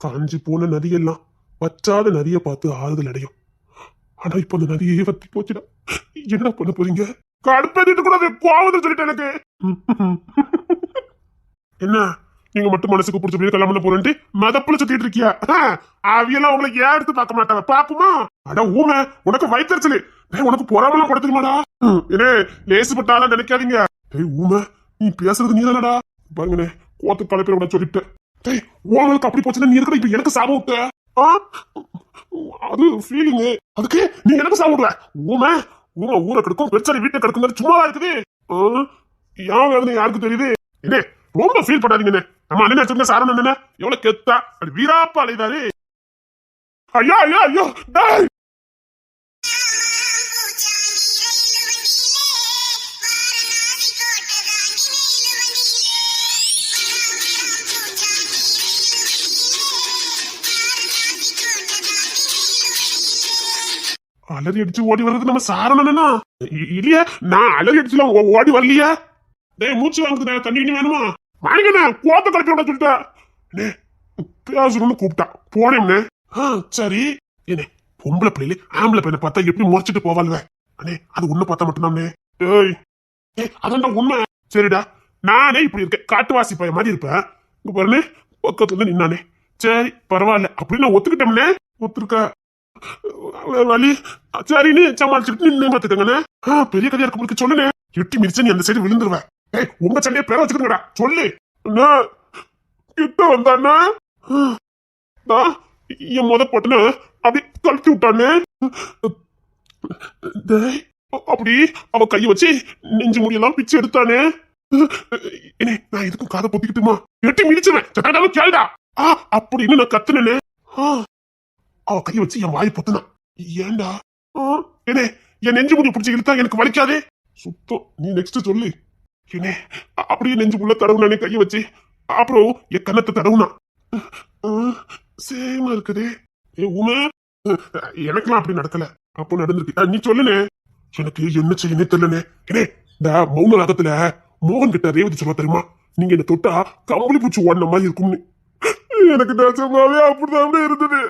காஞ்சி போன நதியெல்லாம் வற்றாத நதியை பார்த்து ஆறுதல் அடையும். ஆனா இப்ப அந்த நதியே வத்தி போச்சுடா. என்ன பண்ண போறீங்க? கடுப்பேத்திட்டு கூடாது, கோவத்தை சொல்லிட்டு எனக்கு. என்ன நீங்க மட்டும் மனசுக்கு பிடிச்ச கல்யாணம் பண்ண போறேன்ட்டு மதப்புல சுத்திட்டு இருக்கியா? அவியெல்லாம் உங்களை ஏன் எடுத்து பார்க்க மாட்டாங்க, பாக்குமா? அட ஊமை, உனக்கு வயிற்றுச்சலு, உனக்கு பொறாமலாம் படுத்துருமாடா. ஏனே லேசுப்பட்டாலும் நினைக்காதீங்க. ஊமை, நீ பேசுறது நீ தானடா. பாருங்கண்ணே, கோத்து கலப்பிட விட சொல்லிட்டு உங்களுக்கு அப்படி போச்சுன்னா நீ இருக்கிற இப்ப எனக்கு சாபம் விட்ட. அது ஃபீலிங்கு, அதுக்கு நீ எனக்கு சாபம் விடுவ. ஊமை ஊமை ஊரை கிடக்கும், பெருசாரி வீட்டை கிடக்கும், சும்மாவா இருக்குது? ஏன் வேதனை யாருக்கு தெரியுது? என்ன ரொம்ப ஃபீல் பண்ணாதீங்கண்ணே. நம்ம அண்ணன் வச்சிருந்த சாரன் அண்ணன் எவ்வளவு கெத்தா அது வீராப்பா அலைதாரு. ஐயோ ஐயோ ஐயோ, அலறி அடிச்சு ஓடி வர்றது நம்ம சாரணனா? இல்லையா, நான் அலறி அடிச்சுலாம் ஓடி வரலையா? டேய் மூச்சு வாங்குது, தண்ணி வேணுமா? வாங்கினே, கோத்த கலப்பி விட சொல்லிட்டேன். பேசணும்னு கூப்பிட்டா போனேம்னே. சரி என்ன பொம்பளை பிள்ளைல ஆம்பளை பையனை பார்த்தா எப்படி முறைச்சிட்டு போவாள்வே? அண்ணே அது உன்னை பார்த்தா மட்டும்தானே. ஏய் அதான்டா உண்மை. சரிடா, நானே இப்படி இருக்கேன், காட்டுவாசி பையன் மாதிரி இருப்பேன். இங்க பாருனே, பக்கத்துல நின்னானே. சரி பரவாயில்ல, அப்படின்னு நான் ஒத்துக்கிட்டோம்னே. ஒத்துருக்க வலி சரின்னு சமாளிச்சுட்டு நின்று பாத்துக்கங்கண்ணே. பெரிய கதையா இருக்க உங்களுக்கு சொல்லுனே. எட்டி மிரிச்சா நீ அந்த சைடு விழுந்துருவேன். ஏய் உங்க சண்டையை பேர வச்சுக்கணுங்கடா, சொல்லு. கிட்ட வந்தானே என் முத போட்டுன்னு அப்படி கழட்டி விட்டானே. அப்படி அவ கைய வச்சு நெஞ்சு முடியெல்லாம் பிச்சு எடுத்தானே. என்ன நான் எதுக்கும் காதை பொத்திக்கிட்டுமா? எட்டி மிதிச்சுவேன் கேளுடா அப்படின்னு நான் கத்துனே. அவ கைய வச்சு என் வாயை பொத்துனா. ஏண்டா என்ன என் நெஞ்சு முடிய பிடிச்சி இழுத்தா எனக்கு வலிக்காதே? சுத்தம். நீ நெக்ஸ்ட் சொல்லு. என்ன அப்படியே நெஞ்சுக்குள்ள தடவுனானே கைய வச்சு. அப்புறம் என் கண்ணத்தை தடவுனா. சேமா இருக்குதே. ஏ உமா, எனக்கெல்லாம் அப்படி நடக்கல, அப்போ நடந்திருக்கு. நீ சொல்லுனே. எனக்கு என்ன செய்யனே தெரியலனே. ஏனே இந்த மௌன ராகத்துல மோகன் கிட்ட ரேவதி சொல்ல தெரியுமா, நீங்க என்ன தொட்டா கம்பளி பூச்சி ஓடின மாதிரி இருக்கும்னு. எனக்கு நிஜமாவே அப்படிதான் இருந்தது.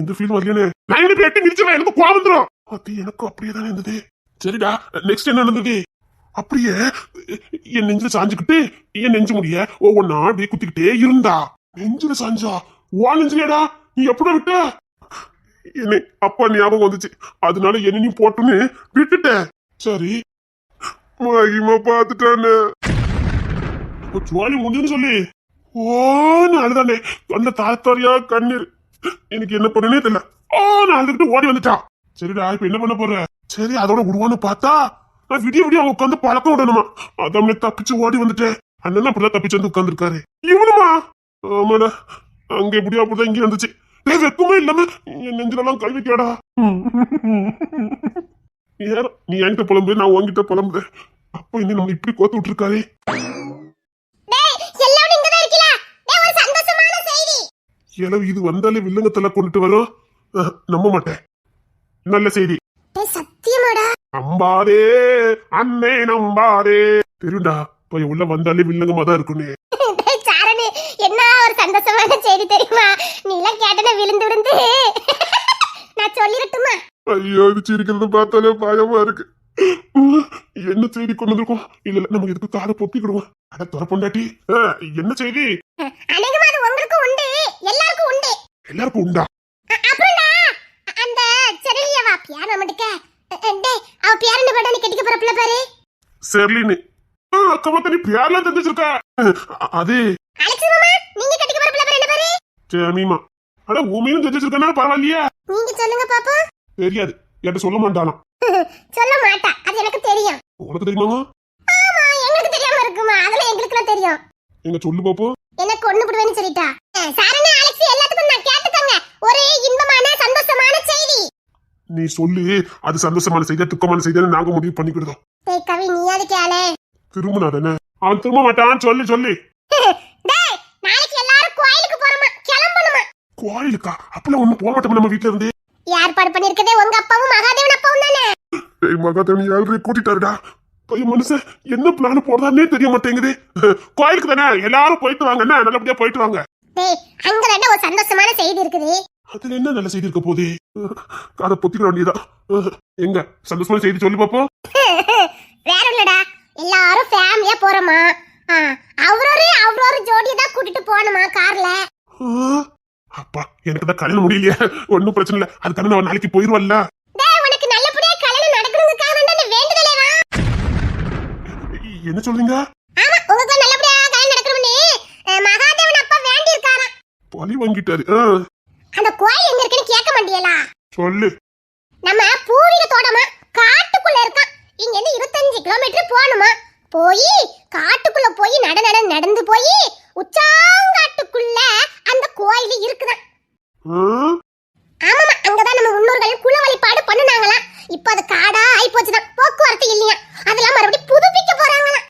எந்த ஃபீல் வரலையானே. நான் என்ன பேட்டி நிச்சயம் எனக்கு கோவம் வந்துடும். அது எனக்கும் அப்படியே தானே இருந்தது. சரிடா, நெக்ஸ்ட் என்ன நடந்தது? அப்படியே என் நெஞ்சில சாஞ்சுக்கிட்டு என் நெஞ்சு முடிய ஒவ்வொன்னா அப்படியே குத்திக்கிட்டே இருந்தா. நெஞ்சில சாஞ்சா? வா நெஞ்சிலேடா, நீ எப்படி விட்ட? என்ன அப்பா ஞாபகம் வந்துச்சு, அதனால என்ன நீ போட்டுன்னு விட்டுட்டேன். சரி மகிமா பாத்துட்டானே. ஜுவாலி முடிஞ்சுன்னு சொல்லி ஓன்னு அழுதானே. அந்த தாத்தாரியா கண்ணீர். எனக்கு என்ன பண்ணனே தெரியல. நான் அழுதுகிட்டு ஓடி வந்துட்டா. சரிடா, இப்ப என்ன பண்ண போற? சரி அதோட விடுவான்னு பார்த்தா நான் விடிய விடிய அவங்க உட்காந்து பழக்கம் விடணுமா. அதான் தப்பிச்சு ஓடி வந்துட்டேன். அண்ணன் அப்படிதான் தப்பிச்சு வந்து உட்கார்ந்து இருக்காரு. இவனுமா? ஆமாடா, அங்க எப்படியா அப்படிதான் இங்க வந்துச்சு. வெப்பமே இல்லாம என் நெஞ்சிலெல்லாம் கை வைக்காடா. நீ என்கிட்ட புலம்பு, நான் உன்கிட்ட புலம்பு. அப்ப இன்னும் நம்ம இப்படி கோத்து விட்டுருக்காரு. இது வந்தாலே வில்லங்கத்துல கொண்டுட்டு வரும். நம்ப மாட்டேன். நல்ல செய்தி. சத்தியமாடா? நம்பாதே அண்ணே நம்பாதே. தெரியும்டா, போய் உள்ள வந்தாலே வில்லங்கமா தான் இருக்குன்னு. என்ன ஒரு சந்தோஷமான செய்தி தெரியுமா? நீ எல்லாம் கேட்டன விழுந்து விழுந்து. நான் சொல்லிரட்டுமா? ஐயோ, இது சிரிக்கிறது பார்த்தாலே பயமா இருக்கு. என்ன செய்தி கொண்டு வந்திருக்கோம்? இல்ல நமக்கு இதுக்கு காதை பொத்திக்கிடுவோம். அட துறப்பொண்டாட்டி, என்ன செய்தி? அநேகமா அது உங்களுக்கு உண்டு, எல்லாருக்கும் உண்டு. எல்லாருக்கும் உண்டா? அப்புறம்டா அந்த செர்லியவா பியானோ மடுக்க. டேய் அவ பியானோ பட நீ கட்டிக்க போறப்ல பாரு. செர்லினி. அக்கா நீ பியார்லாம் தெரிஞ்சிருக்க. அது அலெக்ஸ் மாமா, நீங்க கட்டிக்க போறப்ல பாரு. என்ன பாரு? ஜெமிமா. அட ஊமையும் தெரிஞ்சிருக்கனா பரவாயில்லையா? நீங்க சொல்லுங்க பாப்போம். தெரியாது, என்கிட்ட சொல்ல மாட்டானா? சொல்ல மாட்டா, அது எனக்கு தெரியும். உனக்கு தெரியுமாங்க? ஆமா, எங்களுக்கு தெரியாம இருக்குமா? அதெல்லாம் எங்களுக்குலாம் தெரியும். எங்க சொல்லு பாப்போம். எனக்கு ஒண்ணு புடுவேன்னு சொல்லிட்டா. சாரணா அலெக்ஸ் எல்லாத்துக்கும் நான் கேட்டுக்கங்க. ஒரே இன்பமான சந்தோஷமான செய்தி. நீ சொல்லு, அது சந்தோஷமான செய்தி துக்கமான செய்தின்னு நாங்க முடிவு பண்ணிக்கிடுதோம். டேய் கவி, நீ அது கேளே. திரும்பினா தானே அவன் திரும்ப மாட்டான். சொல்லு சொல்லு. டேய் நாளைக்கு எல்லாரும் கோயிலுக்கு போறோமா, கிளம்பணுமா? கோயிலுக்கா? அப்பலாம் ஒண்ணு போக மாட்டோம் நம்ம வீட்ல இருந்து. ஏற்பாடு பண்ணிருக்கதே உங்க அப்பாவும் மகாதேவன் அப்பாவும் தானே. டேய் மகாதேவன் யாரு கூட்டிட்டாருடா. பையன் மனுஷன் என்ன பிளான் போடுறான்னே தெரிய மாட்டேங்குது. கோயிலுக்கு தானே எல்லாரும் போயிட்டு வாங்க, என்ன நல்லபடியா போயிட்டு வாங்க. டேய் அங்க தான ஒரு சந்தோஷமான செய்தி இருக்குது. அதுல என்ன நல்ல செய்தி இருக்க போதே? அதை பொத்திக்கிற வேண்டியதான். எங்க சந்தோஷமான செய்தி சொல்லி பாப்போம். வேற இல்லடா, எல்லாரும் ஃபேமிலியா போறோமா. அவரோரு ஜோடியை தான் கூட்டிட்டு போகணுமா கார்ல. அப்பா எனக்கு தான் கல்யாணம் முடியலையே, ஒன்னும் பிரச்சனை இல்ல. அதுக்கான நான் நாளைக்கு போயிருவல்ல. டேய் உனக்கு நல்லபடியா கல்யாணம் நடக்கணும்ங்கறதுக்காக தான் இந்த வேண்டுதலே வா. என்ன சொல்றீங்க? ஆமா உங்களுக்கு நல்லபடியா கல்யாணம் நடக்கணும்னு மகாதேவன் அப்பா வேண்டி இருக்காராம். பழி வாங்கிட்டாரு. அந்த கோயில் எங்க இருக்குன்னு கேட்க மாட்டியலா? சொல்லு. நம்ம பூவிக தோட்டமா காட்டுக்குள்ள இருக்கான். இங்க இருந்து 25 கிலோமீட்டர் போகணுமா. போய் காட்டுக்குள்ள போய் நடந்து போய் உச்சாங்காட்டுக்குள்ள அந்த கோயில் இருக்குதான். ஆமாமா, அங்கதான் நம்ம முன்னோர்கள் குல வழிபாடு பண்ணுனாங்களாம். இப்ப அது காடா ஆயி போச்சுதான், போக்குவரத்து இல்லையா. அதெல்லாம் மறுபடியும் புதுப்பிக்க போறாங்களாம்.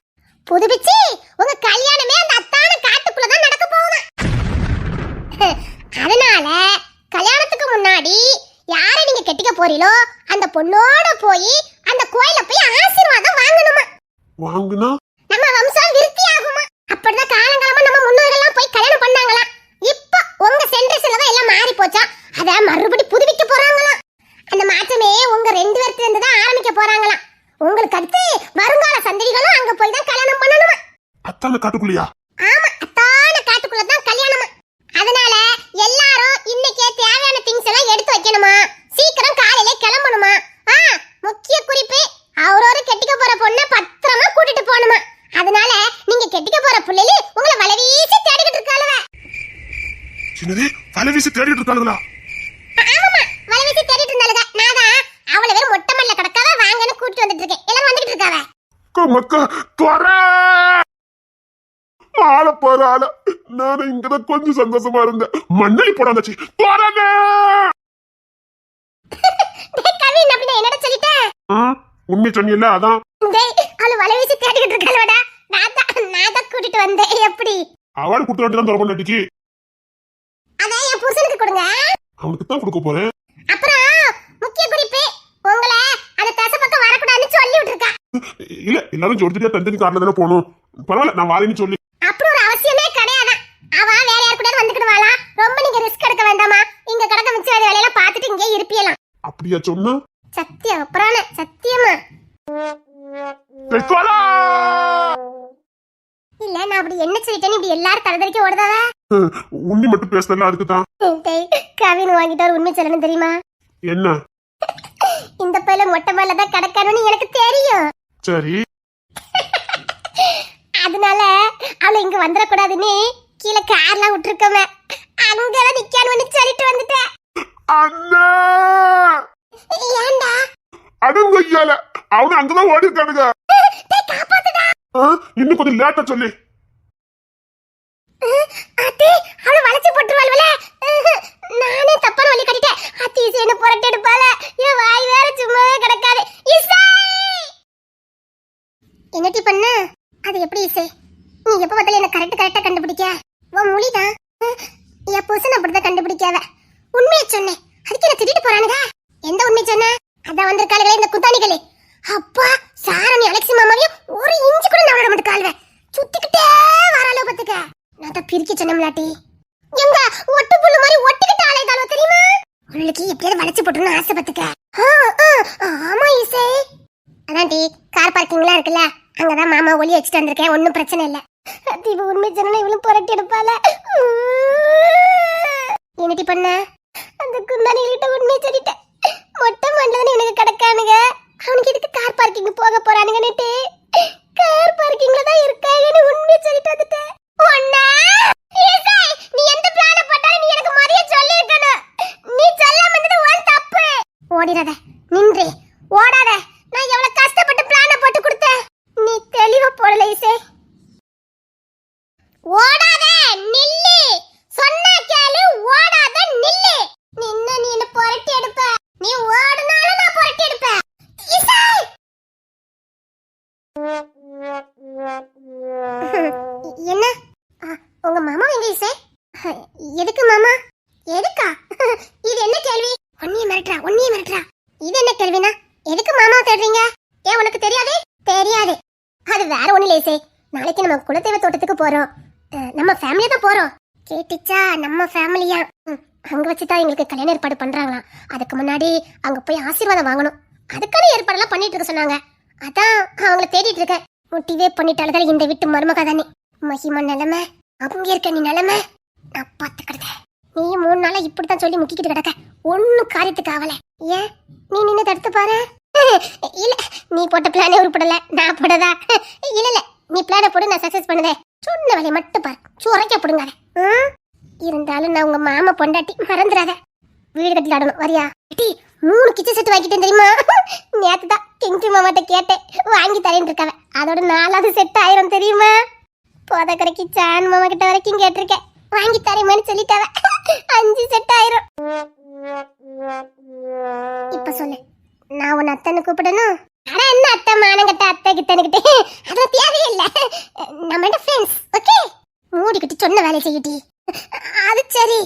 புதுப்பிச்சு உங்க கல்யாணமே அந்த அத்தான காட்டுக்குள்ளதான் நடக்க போகுதான். அதனால கல்யாணத்துக்கு முன்னாடி யாரை நீங்க கெட்டிக்க போறீங்களோ அந்த பொண்ணோட போய் அந்த கோயில போய் ஆசீர்வாதம் வாங்கணுமா. வாங்குனா நம்ம வம்சம் விருத்தி ஆகுமா. அப்படிதான் காலங்காலமா நம்ம முன்னோர்கள்லாம் போய் கல்யாணம் பண்ணாங்களாம். இப்ப உங்க சென்ட்ரஸ்ல தான் எல்லாம் மாறி போச்சா, அத மறுபடி புதுப்பிக்க போறாங்களாம். அந்த மாற்றமே உங்க 2 பேர்த்துல இருந்து தான் ஆரம்பிக்க போறாங்களாம். உங்களுக்கு அடுத்து வருங்கால சந்ததிகளும் அங்க போய் தான் கல்யாணம் பண்ணணுமா. அத்தான காட்டுக்குள்ளயா? ஆமா, அத்தான காட்டுக்குள்ள தான் கல்யாணமா. அதனால எல்லாரும் இன்னைக்கே தேவையான திங்ஸ் எல்லாம் எடுத்து வைக்கணுமா. சீக்கிரம் காலையில கிளம்பணுமா. முக்கிய குறிப்பு, அவரோரு கெட்டிக்க போற பொண்ணை பத்திரமா கூட்டிட்டு போகணுமா. அதனால நீங்க கெட்டிக்க போற புள்ளைல உங்களை வலவீசி தேடிக்கிட்டு இருக்காளுவ. என்னது வலவீசி தேடிட்டு இருக்காளுங்களா? ஆமாமா, வலவீசி தேடிட்டு இருந்தாளுங்க. நான் தான் அவளை வெறும் மொட்டை மல்ல கடக்காவ வாங்கன்னு கூட்டிட்டு வந்துட்டு இருக்கேன். எல்லாரும் வந்துகிட்டு இருக்காவ. மக்கா துவர ஆள போற ஆள. நானும் இங்கதான் கொஞ்சம் சந்தோஷமா இருந்தேன். மண்ணலி போடாச்சு துவரங்க. கவின் அப்படின்னா என்னடா சொல்லிட்டேன்? உண்மை சொன்னீல்ல, அதான். டேய் அவளை வலவீசி தேடிக்கிட்டு இருக்காளுவடா. நான் தான் கூட்டிட்டு வந்தேன். எப்படி அவளை கொடுத்து வேண்டியதான் தர பண்ணாட்டிக்கு. அதான் என் புருஷனுக்கு கொடுங்க. அவனுக்கு தான் கொடுக்க போறேன். அப்புறம் முக்கிய குறிப்பு, உங்களை அந்த தச பக்கம் வரக்கூடாதுன்னு சொல்லி விட்டுருக்கா. இல்ல எல்லாரும் ஜோடியா தந்தனி கார்ல தானே போகணும். பரவாயில்ல, நான் வாரேன்னு சொல்லி. அப்புறம் ஒரு அவசியமே கிடையாதான். அவ வேற யார் கூட வந்துக்கிடுவாளா. ரொம்ப நீங்க ரிஸ்க் எடுக்க வேண்டாமா. இங்க கடக்க மிச்ச வேலையெல்லாம் பார்த்துட்டு இங்கே இருப்பியலாம். அப்படியா சொன்னா? சத்தியம் அப்புறம் சத்தியமா இல்ல. நான் அப்படி என்ன சொல்லிட்டேன்னு இப்படி எல்லாரும் தலைதறிக்க ஓடுதாவ. உண்மை மட்டும் பேசல, அதுக்கு தான். கவின் வாங்கிட்டாரு. உண்மை சொல்லணும் தெரியுமா? என்ன? இந்த பையில மொட்டை மேல தான் கிடக்கணும்னு எனக்கு தெரியும். சரி. அதனால அவளை இங்க வந்துடக்கூடாதுன்னு கீழே கார்லாம் விட்டுருக்கோமே, அங்கதான் நிக்கான்னு சொல்லிட்டு வந்துட்டேன். அண்ணா ஏண்டா? அடுங்கய்யால அவனு அங்கதான் ஓடி இருக்கானுங்க. காப்பாத்துடா. இன்னும் கொஞ்சம் லேட்டா சொல்லி. அத்தே அவளை வளைச்சு போட்டுருவாள்வல. நானே தப்பான வழி கட்டிட்டேன். அத்தி இசைன்னு புரட்டு எடுப்பாள. என் வாய் வேற சும்மாவே கிடக்காது. இசை என்னட்டி பண்ண? அது எப்படி இசை? நீ எப்ப பார்த்தாலும் என்ன கரெக்டா கண்டுபிடிக்க? உன் மொழிதான். என் புருஷன் அப்படிதான் கண்டுபிடிக்காவ. உண்மையை சொன்னேன், அதுக்கு என்ன திட்டிட்டு போறானுங்க. எந்த உண்மை சொன்ன? அதான் வந்திருக்காளுகளே இந்த குத்தானிகளே. அப்பா சாரணி அலெக்சி மாமாவையும் ஒரு இன்ச்சு கூட நான் விட மாட்டேன். கால்வ சுத்திக்கிட்டே வராளோ பத்துக்க. நான் தான் பிரிக்க சொன்னம்லாட்டி. எங்க ஒட்டு புல்லு மாதிரி ஒட்டிக்கிட்டு ஆளைதாளோ தெரியுமா? உங்களுக்கு எப்படியாவது வளைச்சு போட்டுன்னு ஆசை பத்துக்க. ஆமா இசை. அதான் டி கார் பார்க்கிங்லாம் இருக்குல்ல, அங்கதான் மாமா ஒலி வச்சுட்டு வந்திருக்கேன். ஒன்னும் பிரச்சனை இல்ல. தீப உண்மை சொன்னா இவளும் புரட்டி எடுப்பாள. என்னட்டி பண்ண? அந்த குந்தானிகிட்ட உண்மை சொல்லிட்டேன். மொட்டை மண்டலன்னு எனக்கு கிடக்கானுங்க. அவனுக்கு எதுக்கு கார் பார்க்கிங் போக போறானுங்கன்னுட்டு கார் பார்க்கிங்ல தான் இருக்காங்கன்னு உண்மை சொல்லிட்டு வந்துட்டேன். ஒண்ணா நீ எந்த பிளான போட்டாலும் நீ எனக்கு மரியாதை சொல்லிருக்கணும். நீ சொல்லாம இருந்தது உன் தப்பு. ஓடிராத, நின்று ஓடாத. நான் எவ்வளவு கஷ்டப்பட்டு பிளான போட்டு கொடுத்தேன். நீ தெளிவா போடல இசை. ஓடாத நில்லு. சொன்னா கேளு. ஓடாத நில்லு. நின்ன நீ என்ன புரட்டி எடுப்ப. நீ ஓடுனாலும் நான் புரட்டி எடுப்பேன். நம்ம குலதெய்வ தோட்டத்துக்கு போறோம். நம்ம ஃபேமிலியா தான் போறோம். கேட்டுச்சா? நம்ம ஃபேமிலியா. அங்க வச்சுதான் எங்களுக்கு கல்யாண ஏற்பாடு பண்றாங்களாம். அதுக்கு முன்னாடி அங்க போய் ஆசீர்வாதம் வாங்கணும். அதுக்கான ஏற்பாடெல்லாம் பண்ணிட்டு இருக்க சொன்னாங்க. அதான் அவங்கள தேடிட்டு இருக்க. முடிவே பண்ணிட்டாலும் இந்த வீட்டு மருமக தானே. மகிமா நிலைமை, அவங்க இருக்க நீ நிலைமை நான் பாத்துக்கிட்டேன். நீ 3 நாளா இப்படித்தான் சொல்லி முக்கிக்கிட்டு கிடக்க. ஒன்னும் காரியத்துக்கு ஆகல. ஏன் நீ நின்னு தடுத்து பாரு. இல்ல, நீ போட்ட பிளானே உருப்படல, நான் போடதா? இல்ல, நீ பிளான போடு, நான் சக்சஸ் பண்ணுதேன். சொன்ன வேலையை மட்டும் பாரு, சுரைக்க போடுங்க. இருந்தாலும் நான் உங்க மாமா பொண்டாட்டி, மறந்துடாத. வீடு கட்டி ஆடணும், வரியா? 3 கிச்சன் செட் வாங்கிட்டேன் தெரியுமா? நேத்துதான் கிங்கு மாமாட்ட கேட்டேன், வாங்கி தரேன்னு இருக்காவ. அதோட 4வது செட் ஆயிரும் தெரியுமா? போதக்கரைக்கு சான் மாமா கிட்ட வரைக்கும் கேட்டிருக்கேன், வாங்கி தரேன்னு சொல்லிட்டாவ. 5 செட் ஆயிரும். இப்ப சொல்லு, நான் உன் அத்தனை கூப்பிடணும்? அட என்ன அத்தை, மானங்கட்ட அத்தை கிட்டனுக்கிட்டே, அதெல்லாம் தேவையில்லை. நம்ம ஃப்ரெண்ட்ஸ், ஓகே? மூடிக்கிட்டு சொன்ன வேலையை செய்யிட்டி. அது சரி.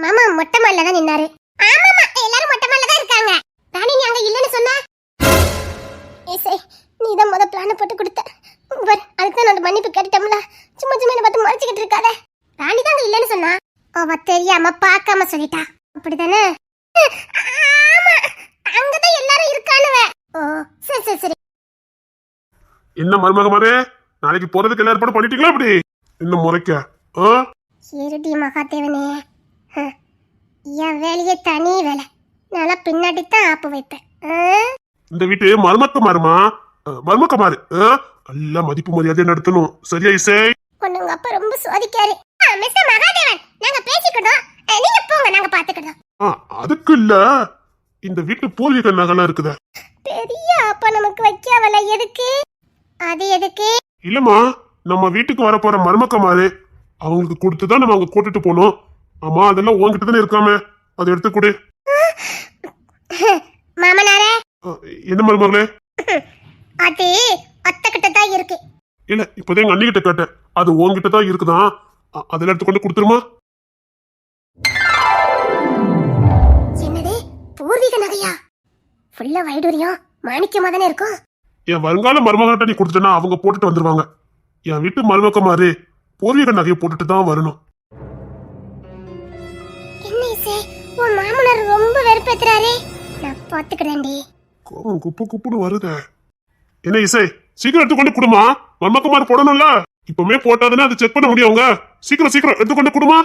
மாமா மொட்டை மாடில தான் நின்னாரு. ஆமாமா, எல்லாரும் மொட்டை மாடில தான் இருக்காங்க. ராணி நீ அங்க இல்லைன்னு சொன்னா? ஏசை, நீ தான் முத பிளான போட்டு கொடுத்த. அதுக்கு நான் மன்னிப்பு கேட்டுட்டோம்ல. சும்மா சும்மா என்ன பார்த்து மறைச்சிக்கிட்டு இருக்காத. ராணி தான் அங்க இல்லைன்னு சொன்னா. அவ தெரியாம பார்க்காம சொல்லிட்டா, அப்படிதானே? ஆமா, அங்கதான் எல்லாரும் இருக்கானுவ. ஓ சரி சரி சரி. என்ன மருமக மாதிரி நாளைக்கு போறதுக்கு எல்லாரும் ஏற்பாடு பண்ணிட்டீங்களா? அப்படி என்ன முறைக்க? இருடி மகாதேவனே, என் வேலையே தனி வேலை. நல்லா பின்னாடி தான் ஆப்பு வைப்பேன். இந்த வீட்டு மருமக்க மாறுமா? மருமக்க மாறு. நல்ல மதிப்பு மரியாதை நடத்தணும், சரியா இசை? உங்க அப்பா ரொம்ப சோதிக்காரு. மிஸ்டர் மகாதேவன், நாங்க பேசிக்கிட்டோம், நீங்க போங்க, நாங்க பாத்துக்கிட்டோம். அதுக்கு இல்ல, இந்த வீட்டு பூர்வீக நகலாம் இருக்குதா? பெரிய அப்பா நமக்கு வைக்காவல, எதுக்கு? அது எதுக்கு? இல்லம்மா, நம்ம வீட்டுக்கு வர போற மருமக்க மாறு, அவங்களுக்கு கொடுத்துதான் நம்ம அங்க கூட்டிட்டு போனோம். ஆமா, அதெல்லாம் உன்கிட்ட தானே இருக்காம, அதை எடுத்து கொடு. மாமனாரே. என்ன மருமகளே? அது அத்தை கிட்ட தான் இருக்கு. இல்ல, இப்போதான் எங்க அண்ணி கிட்ட கேட்டேன், அது உன்கிட்ட தான் இருக்குதான். அதெல்லாம் எடுத்து கொண்டு கொடுத்துருமா. என்னது, பூர்வீக நகையா? ஃபுல்லா வைடூரியம் மாணிக்கமா தானே இருக்கும். என் வருங்கால மருமகிட்ட நீ கொடுத்துட்டேன்னா அவங்க போட்டுட்டு வந்துருவாங்க. என் வீட்டு மருமக்க மாதிரி பூர்வீக நகையை போட்டுட்டு தான் வரணும். என்ன இசை, உன் மாமனார் ரொம்ப வெறுப்பேத்துறாரே. நான் பாத்துக்கிறேன்டி. கோவம் குப்பு குப்புன்னு வருதே. என்ன இசை, சீக்கிரம் எடுத்து கொண்டு கொடுமா. மருமக்க மாதிரி போடணும்ல, இப்பவுமே போட்டாதானே அதை செக் பண்ண முடியும். அவங்க சீக்கிரம் சீக்கிரம் எடுத்து கொண்டு கொடுமா.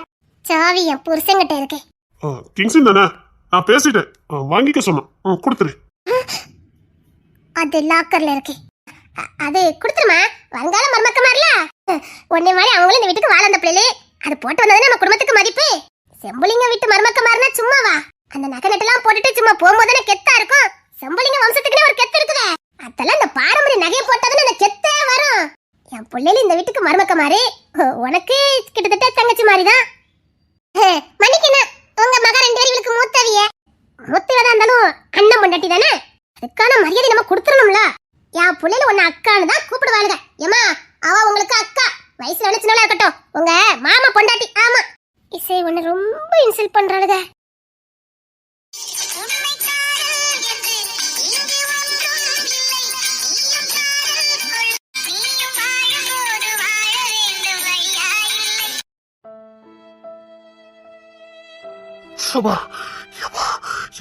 சாவி என் புருஷங்கிட்ட இருக்கு. கிங்ஸின் தானே, நான் பேசிட்டேன், வாங்கிக்க சொன்னேன். கொடுத்துரு. அது லாக்கர்ல இருக்கு. அது கொடுத்துருமா. வருங்கால மருமக்க மாதிரில ஒன்னே மாதிரி அவங்களும் இந்த வீட்டுக்கு வாழ அந்த பிள்ளைலே. அது போட்டு வந்தது நம்ம குடும்பத்துக்கு மதிப்பு. செம்புலிங்க வீட்டு மருமக்க மாதிரினா சும்மாவா? அந்த நகை நட்டெல்லாம் போட்டுட்டு சும்மா போகும்போது கெத்தா இருக்கும். செம்புலிங்க வம்சத்துக்குன்னு ஒரு கெத்து இருக்குதே, அதெல்லாம் இந்த பாரம்பரிய நகையை போட்டதுன்னு அந்த கெத்தே வரும். என் பிள்ளைல இந்த வீட்டுக்கு மருமக்க மாதிரி, உனக்கு கிட்டத்தட்ட தங்கச்சி மாதிரிதான். மன்னிக்கணும், உங்க மகா 2 பேருக்கு மூத்தவிய. மூத்தவதா இருந்தாலும் அண்ணன் பொண்டாட்டி தானே, அதுக்கான மரியாதை நம்ம கொடுத்துடணும்ல. என் பிள்ளைல உன்ன அக்கான்னு தான் கூப்பிடுவாளுங்க. ஏமா, அவ உங்களுக்கு அக்கா, வயசுல நினைச்சுனால இருக்கட்டும், உங்க மாமா பொண்டாட்டி. ஆமா, இசை உன்னை ரொம்ப இன்சல்ட் பண்றாளுங்க.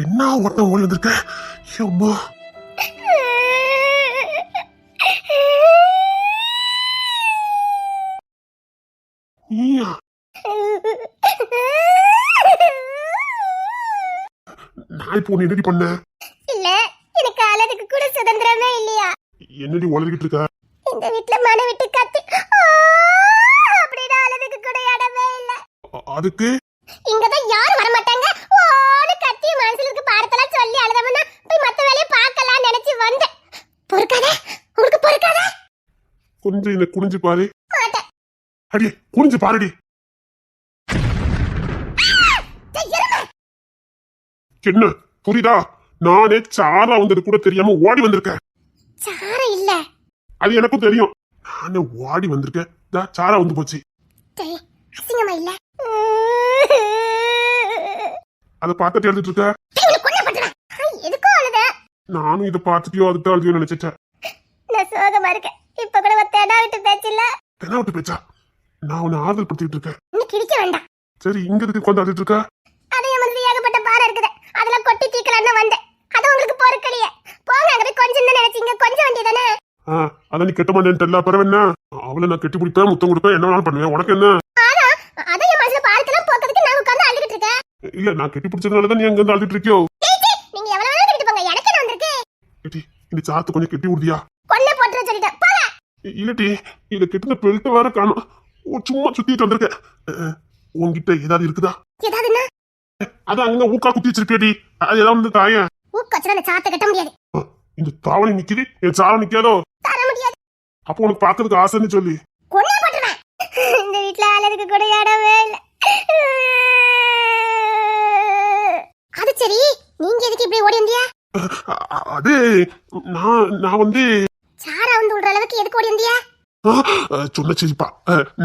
என்ன ஒருத்தன் ஓடி வந்திருக்க? அம்மா, நீயா? நான் இப்போ என்னடி பண்ண? இல்ல, எனக்கு அழகுக்கு கூட சுதந்திரமே இல்லையா? என்னடி உளறிக்கிட்டு இருக்க? இந்த வீட்ல மன விட்டு கத்தி அப்படின்னா அழகுக்கு கூட இடமே இல்ல. அதுக்கு இங்கதான் யாரும் வர மாட்டாங்க. ஓடு கத்தி மனசுக்கு பாடத்தெல்லாம் சொல்லி அழுதவனா போய் மத்த வேலையை பார்க்கலாம் நினைச்சு வந்தேன். பொறுக்காத, உங்களுக்கு பொறுக்காத. கொஞ்சம் இந்த குனிஞ்சு பாரு. மாட்டேன். அடி குனிஞ்சு பாருடி. என்ன புரியுதா? நானே சாரா வந்தது கூட தெரியாம ஓடி வந்திருக்கேன். சாரா இல்ல, அது எனக்கும் தெரியும். நானே ஓடி வந்திருக்கேன். சாரா வந்து போச்சு. அசிங்கமா இல்ல? அதை பார்த்துட்டு எழுதிட்டு இருக்க. நானும் இதை பார்த்துட்டியோ அதுதான் எழுதியோ நினைச்சிட்டேன். நான் சோகமா இருக்கேன். இப்ப கூட தேடா விட்டு பேச்சு இல்ல. தெனாவட்டு பேச்சா? நான் உன்னை ஆறுதல் படுத்திட்டு இருக்கேன். இன்னும் கிழிக்க வேண்டாம். சரி, இங்க இருக்கு உட்காந்து அழுதுட்டு இருக்கா? அது என் மனசுல ஏகப்பட்ட பாரம் இருக்குது. அதுல கொட்டி தீக்கலான்னு வந்தேன். அது உங்களுக்கு பொறுக்கலையே. போங்க, அங்க போய் கொஞ்சம் தான் நினைச்சீங்க. கொஞ்சம் வேண்டியதானே? அதான் நீ கெட்ட மாட்டேன்ட்டு பரவ என்ன? அவளை நான் கெட்டி பிடிப்பேன், முத்தம் கொடுப்பேன், என்ன வேணாலும் பண்ணுவேன். உனக்கு என்ன? அதான் என் மனசுல பாரத்தெல்லாம் போக்குறதுக்கு நான் உட்கார்ந்து அழுதுட்டு இருக்கேன். இல்ல, நான் கெட்டி பிடிச்சதுனாலதான் நீ அங்க இருந்து அழுதுட்டு இருக்கியோ? நீங்க எவ்வளவு வேணாலும் கெட்டிட்டு போங்க, எனக்கு என்ன வந்திருக்கு? ஏடி, இந்த சாத்து கொஞ்சம் கெட்டி விடுதியா? கொன்ன போட்டுற சொல்லிட்டேன், போங்க. இல்லடி, இத கெட்டின பெல்ட் வேற காணும். சும்மா சுத்திட்டு வந்திருக்கேன். உன்கிட்ட ஏதாவது இருக்குதா? ஏதாவதுன்னா? அது அங்க ஊக்கா குத்தி வச்சிருக்கேடி, அது ஏதாவது வந்து தாய. ஊக்கச்சுனா அந்த சாத்தை கட்ட முடியாது. இந்த தாவணி நிக்குது, என் சாரம் நிக்காதோ? தர முடியாது. அப்போ உனக்கு பாக்குறதுக்கு ஆசைன்னு சொல்லி கொன்ன போட்டுறேன். இந்த வீட்டுல ஆளதுக்கு கூட இடமே இல்ல. அது சரி, நீங்க எதுக்கு இப்படி ஓடி வந்தியா? அது நான் வந்து சாரா வந்து விடுற அளவுக்கு எதுக்கு ஓடி வந்தியா? சொன்ன சரிப்பா.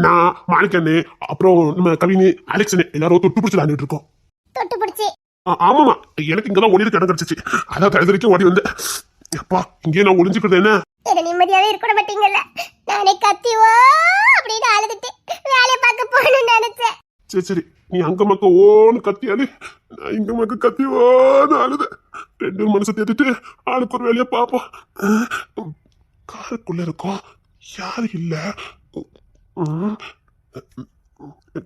நான் மாணிக்கண்ணு, அப்புறம் நம்ம கவினி, அலெக்சனு எல்லாரும் தொட்டு பிடிச்சி விளையாண்டுட்டு இருக்கோம். தொட்டு பிடிச்சி? ஆமாமா, எனக்கு இங்கதான் ஓடி இடம் கிடைச்சிச்சு. அதான் கழுதறிக்க ஓடி வந்தேன். அப்பா, இங்கே நான் ஒளிஞ்சுக்கிறது என்ன? என்ன நிம்மதியாவே இருக்க மாட்டீங்கல்ல? நானே கத்திவோ அப்படின்னு அழுதுட்டு வேலையை பார்க்க போகணும்னு நினைச்சேன். சரி சரி, நீ அங்க மக்க ஓன்னு கத்தியாலு, நான் இங்க மக்க கத்தி ஓன்னு அழுத. ரெண்டு மனசை தேத்திட்டு ஆளுக்கு ஒரு வேலையை பார்ப்போம். காருக்குள்ள இருக்கோம், யாரு இல்ல.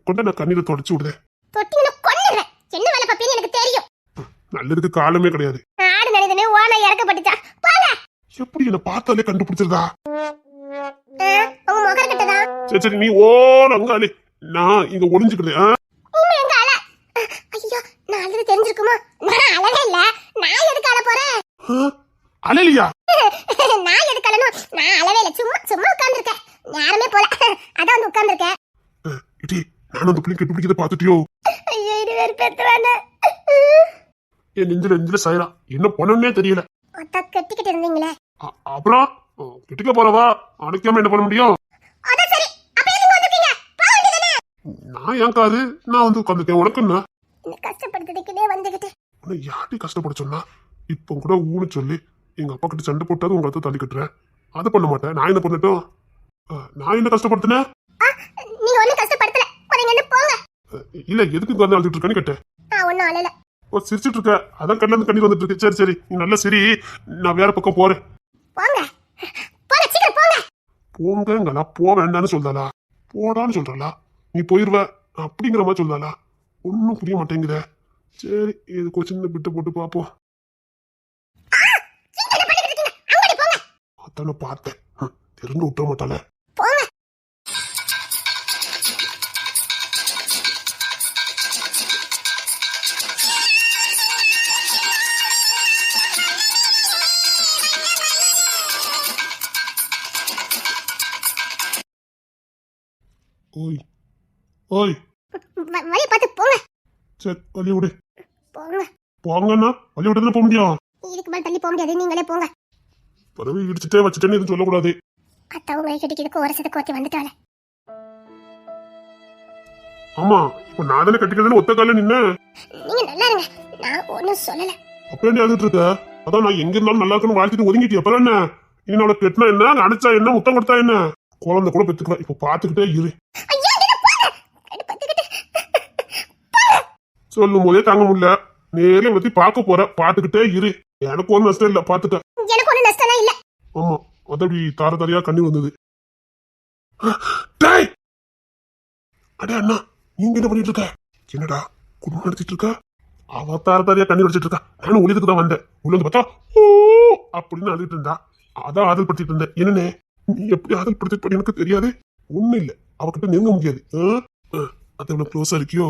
கொண்ட நான் கண்ணீரை தொடச்சு விடுதேன். தொட்டின கொன்னுறேன். என்ன வேலை பாப்பீன்னு எனக்கு தெரியும். நல்லதுக்கு காலமே கிடையாது. ஆடு நனிதனே ஓனா இறக்கப்பட்டுச்சா? போங்க. எப்படி என்ன பார்த்தாலே கண்டுபிடிச்சிருதா? உங்க முகர கிட்டதா? சரி சரி, நீ ஓ அங்காளி, நான் இங்க ஒளிஞ்சுக்கிறேன். நீங்க எங்க அழ? ஐயோ, நான் அழுது தெரிஞ்சிருக்குமா? நான் அழவே இல்ல. நான் எதுக்கு அழ போறேன்? அழலியா? நான் எதுக்கு அழணும்? நான் அழவே இல்ல. சும்மா சும்மா உட்கார்ந்துருக்கேன். யாருமே போல, அதான் வந்து உட்கார்ந்துருக்கேன். இடி, நானும் அந்த பிள்ளை கெட்டுப்பிடிக்கிறத பாத்துட்டியோ? ஐயோ, இது வேறு பெத்துவானே. என் நெஞ்சில சாயரா, என்ன பண்ணனே தெரியல. அத்தா கட்டிக்கிட்டு இருந்தீங்களே, அப்புறம் கெட்டுக்க போறவா அணைக்காம என்ன பண்ண முடியும்? அதான் சரி. அப்ப எதுக்கு வந்திருக்கீங்க? போக வேண்டியதானே? நான் ஏன் காது, நான் வந்து உட்காந்துருக்கேன். உனக்கு என்ன? என்ன கஷ்டப்படுத்துறதுக்குனே வந்துகிட்டு. உன்னை யார்ட்டி கஷ்டப்பட சொன்னா? இப்போ கூட ஊனு சொல்லி எங்க அப்பா கிட்ட சண்டை போட்டாது உங்க அத்தை தள்ளி கட்டுறேன். அதை பண்ண மாட்டேன். நான் என்ன பண்ணட்டும்? நான் என்ன கஷ்டப்படுத்தினேன்? நீங்க ஒண்ணும் கஷ்டப்படுத்தல. போறீங்கன்னு போங்க. இல்ல, எதுக்கு வந்து அழுதுட்டு இருக்கேன்னு கேட்டேன். நான் ஒண்ணும் அழல. சிரிச்சிட்டு இருக்க, அதான் கண்ணுல இருந்து கண்ணீர் வந்துட்டு இருக்கு. சரி சரி, நீ நல்ல சரி, நான் வேற பக்கம் போறேன். போங்க போங்க, சீக்கிரம் போங்க. போங்கங்களா? போ வேண்டான்னு சொல்றாளா? போடான்னு சொல்றாளா? நீ போயிருவ அப்படிங்கிற மாதிரி சொல்றாளா? ஒன்னும் புரிய மாட்டேங்குத. சரி, இதுக்கு சின்ன பிட்ட போட்டு பாப்போம். அத்தான பார்த்தேன், தெரிஞ்சு விட்ட மாட்டாள. போங்க. ஓய் ஓய், வழி பார்த்து போங்க. சரி, வழி விடு. போங்க. போங்கன்னா வழி விட்டு போக முடியும். இதுக்கு மேல தள்ளி போக முடியாது. நீங்களே போங்க. பறவை இடிச்சுட்டே வச்சுட்டேன்னு எதுவும் சொல்லக்கூடாது. அத்தா உங்களை கிட்டக்கு ஒரு சத கோத்தி வந்துட்டாளே. ஆமா, இப்ப நான் தானே கட்டிக்கிறதுன்னு ஒத்த கால நின்ன. நீங்க நல்லா இருங்க, நான் ஒன்னும் சொல்லல. அப்ப என்ன அழுதுட்டு இருக்க? அதான் நான் எங்க இருந்தாலும் நல்லா இருக்குன்னு வாழ்த்துட்டு ஒதுங்கிட்டு அப்புறம் என்ன? இனி அவளை கெட்டினா என்ன, அணைச்சா என்ன, முத்தம் கொடுத்தா என்ன? குழந்தை கூட பெற்றுக்குவா. இப்ப பாத்துக்கிட்டே இரு. சொல்லும் போதே தாங்க முடியல, நேரே பத்தி பார்க்க போற. பாத்துக்கிட்டே இரு. எனக்கு ஒன்னும் நஷ்டம் இல்ல, பாத்துக்க. எனக்கு ஒன்னும் நஷ்டம் இல்ல. ஆமா, அதப்படி தார தாரையா கண்ணீர் வந்தது. அடே அண்ணா, நீங்க என்ன பண்ணிட்டு இருக்க? என்னடா குடும்பம் நடத்திட்டு இருக்க? அவ தார தாரையா கண்ணீர் வச்சிட்டு இருக்கா. நானும் ஒளிதுக்கு தான் வந்தேன். உள்ள வந்து பார்த்தா ஓ அப்படின்னு அழுதுட்டு இருந்தா. அதான் ஆதல் படுத்திட்டு இருந்தேன். என்னன்னு நீ எப்படி ஆதல் படுத்திட்டு எனக்கு தெரியாது. ஒண்ணும் இல்ல, அவகிட்ட நெருங்க முடியாது. அது எவ்வளவு க்ளோஸா இருக்கியோ?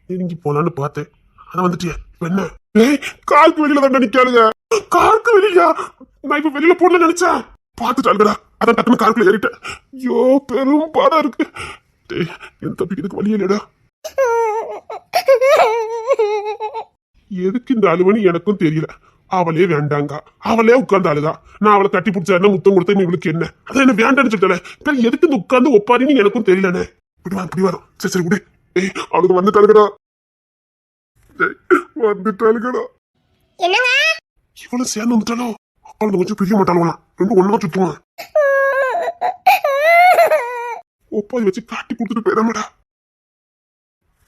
நெருங்கி போலான்னு பார்த்தேன், அதான் வந்துட்டிய. என்ன காருக்கு வெளியில தான் நிக்காளுங்க. காருக்கு வெளியா? நான் இப்ப வெளியில போடணும்னு நினைச்சேன். பாத்துட்டாளுங்கடா, அதான் டக்குனு காருக்குள்ள ஏறிட்டேன். ஐயோ, பெரும் பாடா இருக்கு. என் தப்பிக்கிறதுக்கு வழி இல்லடா. எதுக்கு இந்த அழுவனி எனக்கும் தெரியல. அவளே வேண்டாங்க, அவளே உட்கார்ந்து அழுதா. நான் அவளை கட்டி பிடிச்சா என்ன, முத்தம் கொடுத்தா இவளுக்கு என்ன? அதான் என்ன வேண்டான்னு சொல்லிட்டேன். எதுக்கு இந்த உட்கார்ந்து ஒப்பாரின்னு எனக்கும் தெரியலனே. இப்படி வரும். சரி சரி விடு. அவளுக்கு வந்துட்டாளுங்கடா, வந்துட்டாளுங்கடா. என்னங்க இவளும் சேர்ந்து வந்துட்டாலோ? அப்பா கொஞ்சம் பிரிய மாட்டாளுவலாம். ரெண்டு ஒண்ணா சுத்துவான். ஒப்பாதி வச்சு காட்டி கொடுத்துட்டு போயிடாமடா.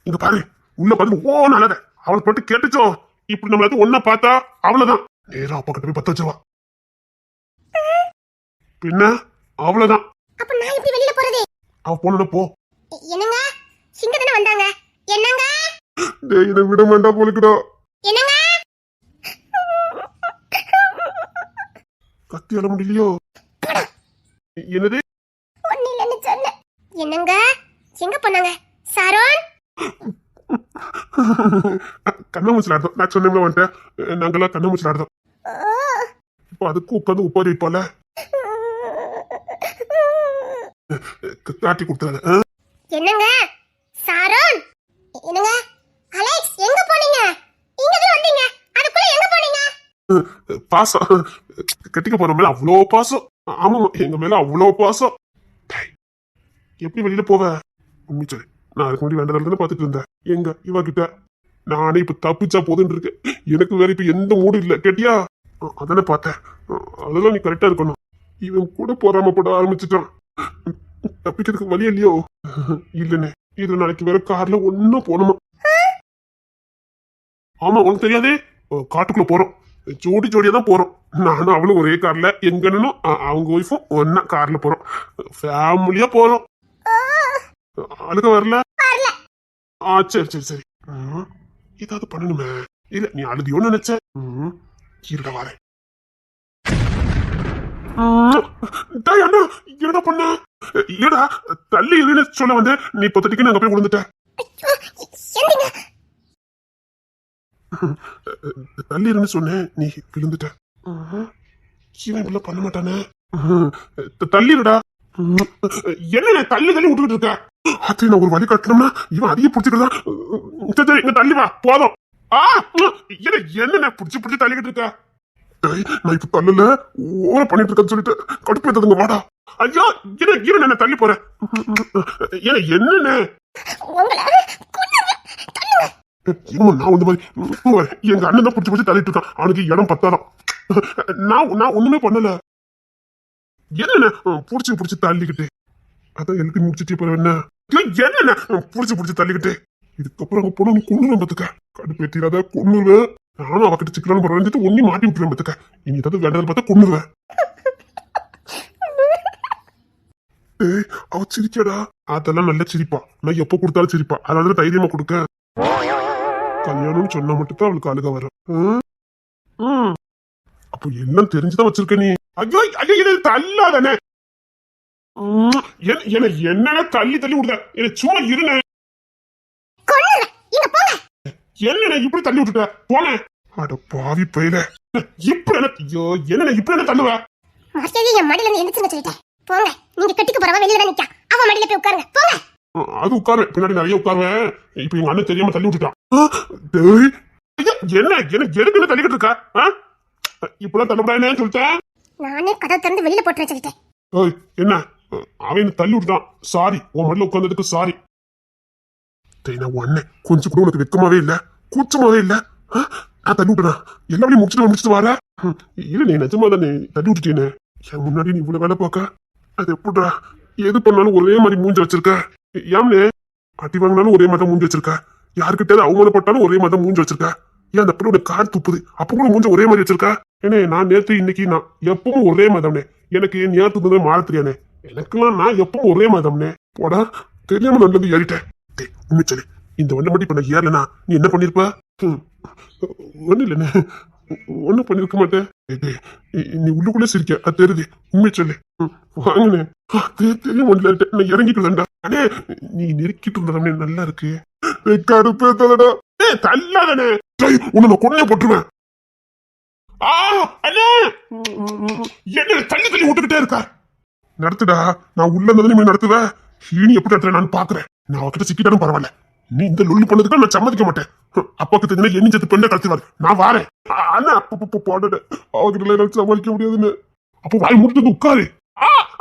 இங்க பாரு, உள்ள பார்த்து ஓ நல்லத அவளை போட்டு கேட்டுச்சோ, இப்படி நம்மள ஒன்னா பார்த்தா அவ்வளவுதான், நேரா அப்பா கிட்ட போய் பத்த வச்சவா. பின்ன அவ்வளவுதான். அப்ப நான் எப்படி வெளியில போறது? அவ போன போ. என்னங்க சிங்க தானே வந்தாங்க? என்னங்க டேய் இத விட வேண்டாம் போலுக்குடா. என்னங்க கத்தி அல முடியலையோ? என்னது? ஒண்ணு இல்லன்னு சொன்ன. என்னங்க எங்க போனாங்க? சரோன் கண்ணாமூச்சில் ஆடுதோம். நான் சொன்னேன் வந்துட்டேன், நாங்கெல்லாம் கண்ணாமூச்சில் ஆடுதோம். இப்போ அதுக்கு உட்காந்து உப்பாரி வைப்பால காட்டி கொடுத்தாரு. என்னங்க சரோன்? என்னங்க அலெக்ஸ் எங்க போனீங்க? இங்கவே வந்தீங்க, அதுக்குள்ள எங்க போனீங்க? பாசம் கட்டிக்க போற மேல அவ்வளோ பாசம். ஆமா எங்க மேல அவ்வளோ பாசம். எப்படி வெளியில போவ? உண்மை சொல்லு, நான் அதுக்கு முன்னாடி வேண்டதால பாத்துட்டு இருந்தேன். எங்க இவ கிட்ட நானே இப்ப தப்பிச்சா போதுன்னு இருக்கேன். எனக்கு வேற இப்ப எந்த மூடும் இல்ல. கேட்டியா? அதானே பார்த்தேன். அதெல்லாம் நீ கரெக்டா இருக்கணும். இவன் கூட போறாம போட ஆரம்பிச்சுட்டான். தப்பிக்கிறதுக்கு வழி இல்லையோ? இல்லன்னு இது நாளைக்கு வேற கார்ல ஒன்னும் போகணுமா? ஆமா உனக்கு தெரியாதே, காட்டுக்குள்ள போறோம், ஜோடி ஜோடியா தான் போறோம். நானும் அவளும் ஒரே கார்ல, எங்க அண்ணனும் அவங்க ஒய்ஃபும் ஒன்னா கார்ல போறோம். ஃபேமிலியா போறோம். அழுக வரல? சரி சரி சரி. ஏதாவது பண்ணணுமே. இல்ல நீ அழுதியோன்னு நினைச்ச. இருடா வரேன். அண்ணா என்னடா பண்ண? இல்லடா தள்ளி இருன்னு சொல்ல வந்து நீ பொத்தட்டிக்கு அங்க போய் விழுந்துட்ட. தள்ளி இருன்னு சொன்னேன், நீ விழுந்துட்ட. இவன் இப்படி பண்ண மாட்டானே. தள்ளிடுடா. என்ன தள்ளி தள்ளி விட்டுக்கிட்டு இருக்க? அது நான் ஒரு வழி கட்டணும்னா இவன் அதிக பிடிச்சிக்கிறதா. சரி இங்க தள்ளி வா போதும். என்ன புடிச்சு புடிச்சு தள்ளிக்கிட்டு இருக்க? நான் இப்ப தள்ளல ஓர பண்ணிட்டு இருக்கேன்னு சொல்லிட்டு கடுப்பு ஏத்ததுங்க. வாடா. ஐயா என்ன தள்ளி போறேன். என்னன்னு நான் வந்து மாதிரி எங்க அண்ணன் தான் புடிச்சு புடிச்சு தள்ளிட்டு இருக்கான். அவனுக்கு இடம் பத்தாதான். நான் ஒண்ணுமே பண்ணல. என்ன புடிச்சு புடிச்சு தள்ளிக்கிட்டு அதான் எனக்கு முடிச்சுட்டு போற என்ன என்ன புடிச்சு புடிச்சு தள்ளிக்கிட்டு இதுக்கப்புறம் அங்க போன கொண்டுருவேன் பத்துக்க. கடுப்பு ஏத்திராத கொண்டுருவேன். நானும் அவகிட்ட சிக்கலான போறேன் ஒன்னி மாட்டி விட்டுருவேன் பத்துக்க. இனி ஏதாவது வேண்டதை பார்த்தா கொண்டுருவேன். அவ சிரிக்கடா. அதெல்லாம் நல்ல சிரிப்பா. நான் எப்ப கொடுத்தாலும் சிரிப்பா. அதனால தைரியமா கொடுக்க. கல்யாணம்னு சொன்னா மட்டும் தான் அவளுக்கு அழுக வரும். அப்போ எல்லாம் தெரிஞ்சுதான் வச்சிருக்க நீ. ஐயோ ஐயோ தள்ளாதானே. என்ன தள்ளி தள்ளி விடுத. சும்மா இருன. என்ன இப்படி தள்ளி விட்டுட்ட போனேன். அட பாவி பயில இப்படி என்ன இப்படி என்ன தள்ளுவ? என் மடியில இருந்து எந்திரிச்சுங்க சொல்லிட்டேன். போங்க, நீங்க கட்டிக்க போறவ வெளியில தான் நிக்கா. அவ மடியில போய் உட்காருங்க போங்க. அது உட்காருவேன், பின்னாடி நிறைய உட்காருவேன். இப்ப எங்க அண்ணன் தெரியாம தள்ளி விட்டுட்டான். என்ன எதுக்கு தள்ளிக்கிட்டு இருக்கா? இப்பெல்லாம் தள்ளப்படாதுன்னு சொல்லிட்டேன். நானே கதவை திறந்து வெளியில போட்டு சொல்லிட்டேன். என்ன அவன் தள்ளி விட்டுட்டான். சாரி, உன் மடியில உட்கார்ந்ததுக்கு சாரி. அண்ணன் கொஞ்சம் கூட உனக்கு வெக்கமாவே இல்ல, கூச்சமாவே இல்ல. நான் தள்ளி விட்டுறேன். எல்லா வழியும் முடிச்சுட்டு வர. இல்ல நீ நிஜமா தானே தள்ளி விட்டுட்டேன்னு. என் முன்னாடி நீ இவ்வளவு வேலை பார்க்க அது எப்படிடா? எது பண்ணாலும் ஒரே மாதிரி மூஞ்சி வச்சிருக்க. ஏம்னே அடி வாங்கினாலும் ஒரே மாதிரி மூஞ்சி வச்சிருக்க. யாருக்கிட்ட அவமானப்பட்டாலும் ஒரே மாதிரி மூஞ்சி வச்சிருக்க. ஏன் அந்த பிள்ளை கார் துப்புது அப்ப கூட மூஞ்ச ஒரே மாதிரி வச்சிருக்க. ஏன்னே நான் நேற்று இன்னைக்கு நான் எப்பவும் ஒரே மாதிரினே. எனக்கு நேற்று மாற தெரியானே. எனக்குலாம் நான் எப்பவும் ஒரே மாதிரினே. போடா தெரியாம நல்லது ஏறிட்டேன். உண்மை சொல்லு, இந்த ஒண்ணு மட்டும் இப்ப நான் ஏறலனா நீ என்ன பண்ணிருப்ப? ஒண்ணு இல்லைன்னு ஒண்ணும் பண்ணிருக்க மாட்டேன். நீ உள்ளுக்குள்ளே சிரிக்க அது தெரியுது. உண்மை சொல்லு. வாங்கினே தெரியும் நான் இறங்கிக்கலண்டா. அண்ணே நீ நெருக்கிட்டு இருந்தே நல்லா இருக்கு. கடுப்பே தலடா. தள்ளாதானே உன்னை நான் கொண்டே போட்டுருவேன். என்ன தள்ளி தள்ளி விட்டுக்கிட்டே இருக்கா? நடத்துடா. நான் உள்ள இருந்தது நடத்துவேன். இனி எப்படி நடத்துற நான் பாக்குறேன். நான் அவகிட்ட சிக்கிட்டாலும் பரவாயில்ல. நீ இந்த லொல்லு பண்ணதுக்கு நான் சம்மதிக்க மாட்டேன். அப்பாக்கு தெரிஞ்சா என்ன சேர்த்து பெண்ணை கடத்துவாரு. நான் வாரேன். அண்ணா அப்ப பாடுட அவகிட்ட எல்லாம் சமாளிக்க முடியாதுன்னு. அப்ப வாய் முடிச்சது உட்காரு.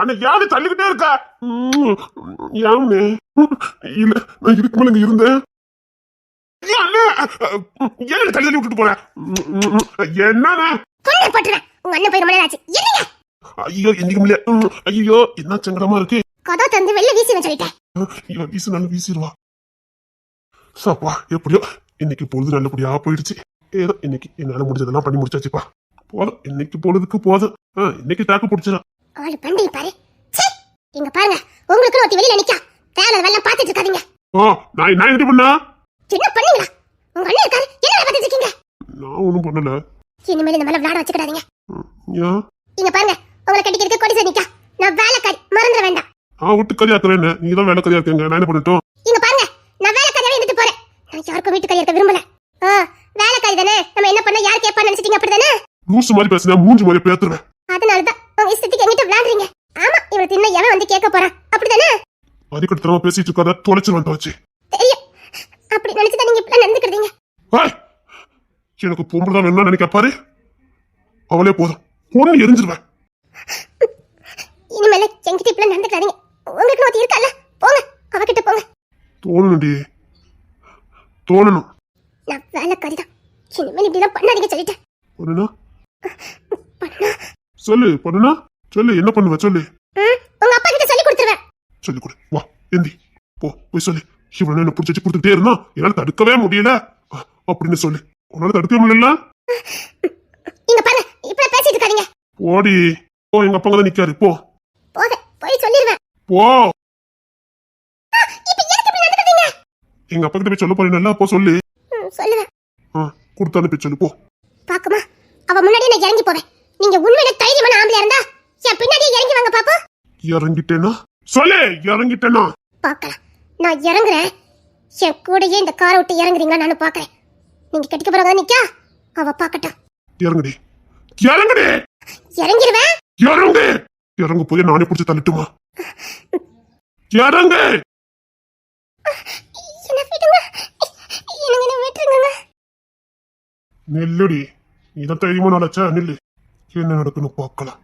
அண்ணா யாரு தள்ளிக்கிட்டே இருக்கா? யாருன்னு இல்ல நான் இதுக்கு மேல இங்க இருந்தேன். என்ன தள்ளி விட்டுட்டு போறேன். என்ன உங்க அண்ணன் போயிட்டு உங்க அண்ணன் போயிரு மலையாச்சு. ஐயோ என்னைக்கு முடியல. ஐயோ என்ன சங்கடமா இருக்கு. கதவை திறந்து வெளில வீசுவேன் சொல்லிட்டேன். இவன் வீசுனாலும் வீசிடுவா. சாப்பா எப்படியோ இன்னைக்கு பொழுது நல்லபடியா போயிடுச்சு. ஏதோ இன்னைக்கு என்னால முடிஞ்சதெல்லாம் பண்ணி முடிச்சாச்சுப்பா. போதும் இன்னைக்கு பொழுதுக்கு போதும். இன்னைக்கு தாக்கு பிடிச்சிடும். ஆளு பண்றீங்க பாரு. இங்க பாருங்க, உங்களுக்கு ஒருத்தி வெளியில நிக்கா. தேவை வெள்ளம் பாத்துட்டு இருக்காதீங்க. நான் என்ன பண்ணா? என்ன பண்ணீங்களா? உங்க அண்ணன் இருக்காரு, என்ன பாத்துட்டு இருக்கீங்க? நான் ஒண்ணும் பண்ணல. இனிமேல் இந்த மேல விளையாட வச்சுக்கிடாதீங்க. ஏன்? இங்க பாருங்க, உங்களை கட்டிக்கிறதுக்கு கொடி நிக்கா. நான் வேலைக்காரி, மறந்துட வேண்டாம். வீட்டுக்காரியா இருக்கிறேன்னு நீங்க தான் வேலைக்காரியா இருக்கீங்க. நான் என்ன பண்ணட்டும்? இங்க பாருங்க, நான் வேலைக்காரியாவே இருந்துட்டு போறேன். நான் யாருக்கும் வீட்டுக்காரியா இருக்க விரும்பல. வேலைக்காரி தானே, நம்ம என்ன பண்ண யார் கேட்பான்னு நினைச்சிட்டீங்க அப்படிதானே? லூசு மாதிரி பேசினா மூஞ்சி மாதிரி பேத்துருவேன். அதனாலதான் உங்க இஷ்டத்துக்கு எங்கிட்ட விளையாடுறீங்க. ஆமா, இவளை தின்ன எவன் வந்து கேட்க போறான் அப்படிதானே? அதுக்கடுத்து பேசிட்டு இருக்காத தொலைச்சிருவேன் தொலைச்சு. தெரியும், அப்படி நினைச்சுதான் நீங்க இப்படி நடந்துக்கிறீங்க. எனக்கு பொம்பளை தான் வேணும்னு நினைக்க பாரு. அவளே போதும், பொண்ணு எரிஞ்சிருவேன். இனிமேல என்கிட்ட இப்படி நடந்துக்காதீங்க. உங்களுக்கு ஒருத்தி இருக்கல்ல, போங்க அவகிட்ட போங்க. தோணணும்டி, தோணணும். நான் வேலைக்காரி தான். இனிமேல் இப்படிலாம் பண்ணாதீங்க சொல்லிட்டேன். பண்ணுனா சொல்லு, பண்ணுனா சொல்லு, என்ன பண்ணுவ சொல்லு. உங்க அப்பா கிட்ட சொல்லி கொடுத்துருவேன். சொல்லி கொடு, வா எந்தி போய் சொல்லு. இவனை என்ன பிடிச்சி கொடுத்துட்டே இருந்தா என்னால தடுக்கவே முடியல அப்படின்னு சொல்லு. உன்னால தடுக்கவே முடியல. இங்க பாருங்க, இப்படி பேசிட்டு இருக்காதீங்க. போடி போ, எங்க அப்பா தான் நிக்காரு. போ போய் சொல்லிடுவேன். போ. இப்ப எதுக்கு இப்படி நடந்துக்கிறீங்க? எங்க அப்பா கிட்ட போய் சொல்ல போறேன். போ சொல்லு. சொல்லுவேன். கொடுத்தாலும் போய் சொல்லு. போ பாக்குமா, அவ முன்னாடியே நான் இறங்கி போவேன். நீங்க உண்மையில தைரியமான ஆம்பளையா இருந்தா என் பின்னாடியே இறங்கி வாங்க பாப்போம். இறங்கிட்டேனா சொல்லு. இறங்கிட்டேனா பாக்கலாம். நான் இறங்குறேன். என் கூடயே இந்த காரை விட்டு இறங்குறீங்களா நான் பாக்குறேன். நீங்க கட்டிக்க போறதா நிக்கா, அவ பாக்கட்டும். இறங்குடி, இறங்குடி. இறங்கிடுவேன். இறங்கு. இறங்கு போய் நானே பிடிச்சி தள்ளிட்டுமா. இறங்கு. நெல்லுடி, இதான் தைரியமா நினைச்சா நில்லு. என்ன நடக்குன்னு பார்க்கலாம்.